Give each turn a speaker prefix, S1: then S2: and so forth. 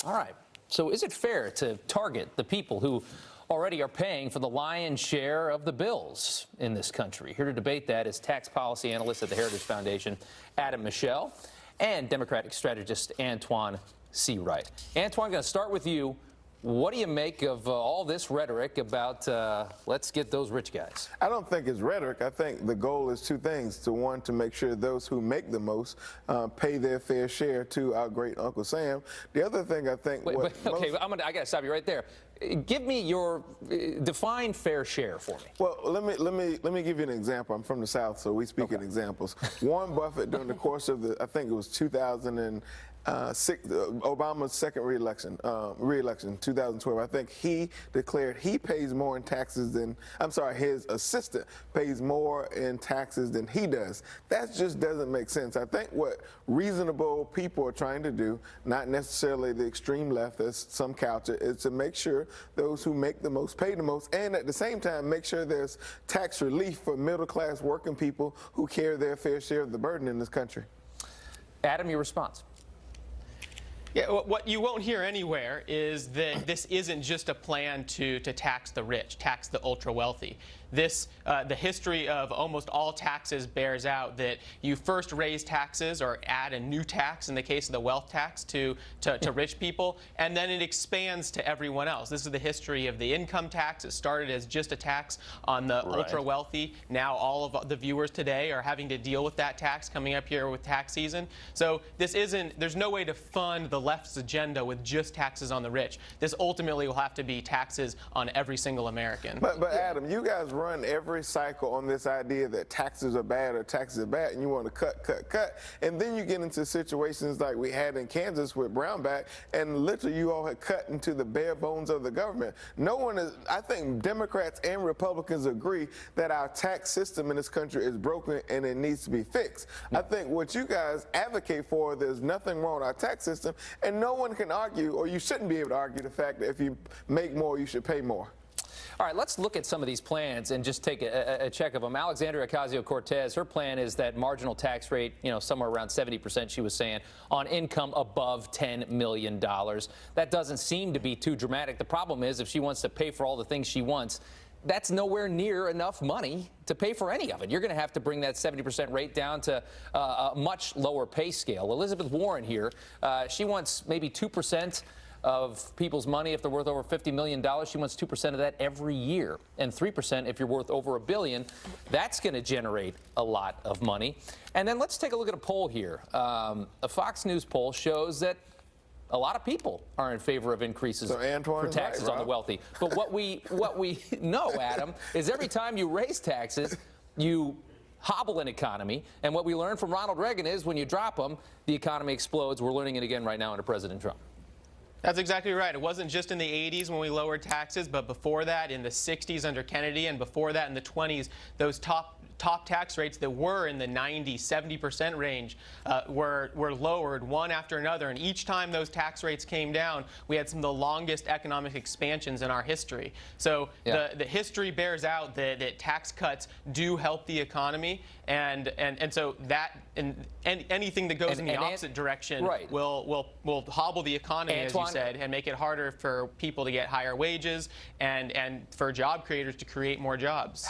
S1: All right. So is it fair to target the people who already are paying for the lion's share of the bills in this country? Here to debate that is tax policy analyst at the Heritage Foundation, Michel, and Democratic strategist Antoine C. Wright. Antoine, I'm going to start with you. What do you make of all this rhetoric about let's get those rich guys?
S2: I don't think it's rhetoric. I think the goal is two things. To make sure those who make the most pay their fair share to our great Uncle Sam. The other thing I think...
S1: I got to stop you right there. Give me your define fair share for me.
S2: Well, let me give you an example. I'm from the South, so we speak in examples. Warren Buffett, during the course of I think it was 2006, Obama's second re-election, 2012, I think he declared he pays more in taxes than, his assistant pays more in taxes than he does. That just doesn't make sense. I think what reasonable people are trying to do, not necessarily the extreme left, as some couch it, is to make sure those who make the most pay the most, and at the same time make sure there's tax relief for middle-class working people who carry their fair share of the burden in this country.
S1: Adam, your response.
S3: Yeah, what you won't hear anywhere is that this isn't just a plan to tax the rich, tax the ultra-wealthy. The history of almost all taxes bears out that you first raise taxes or add a new tax, in the case of the wealth tax, to rich people, and then it expands to everyone else. This is the history of the income tax. It started as just a tax on the ultra-wealthy. Now all of the viewers today are having to deal with that tax coming up here with tax season. So there's no way to fund the left's agenda with just taxes on the rich. This ultimately will have to be taxes on every single American.
S2: But Adam, you guys run every cycle on this idea that taxes are bad or taxes are bad, and you want to cut, and then you get into situations like we had in Kansas with Brownback, and literally you all had cut into the bare bones of the government. No one is, I think Democrats and Republicans agree that our tax system in this country is broken and it needs to be fixed. I think what you guys advocate for, there's nothing wrong with our tax system, and no one can argue, or you shouldn't be able to argue, the fact that if you make more, you should pay more.
S1: All right, let's look at some of these plans and just take a check of them. Alexandria Ocasio-Cortez, her plan is that marginal tax rate, somewhere around 70%, she was saying, on income above $10 million. That doesn't seem to be too dramatic. The problem is if she wants to pay for all the things she wants, that's nowhere near enough money to pay for any of it. You're going to have to bring that 70% rate down to a much lower pay scale. Elizabeth Warren here, she wants maybe 2% of people's money if they're worth over $50 million. She wants 2% of that every year, and 3% if you're worth over $1 billion. That's going to generate a lot of money. And then let's take a look at a poll here. A Fox News poll shows that a lot of people are in favor of increases for taxes on the wealthy. But what we know, Adam, is every time you raise taxes, you hobble an economy. And what we learned from Ronald Reagan is when you drop them, the economy explodes. We're learning it again right now under President Trump.
S3: That's exactly right. It wasn't just in the 80s when we lowered taxes, but before that in the 60s under Kennedy, and before that in the 20s, those top tax rates that were in the 90, 70% range were lowered one after another. And each time those tax rates came down, we had some of the longest economic expansions in our history. So the history bears out that tax cuts do help the economy. And so that and anything that goes in the opposite direction will hobble the economy, as you said, and make it harder for people to get higher wages and for job creators to create more jobs.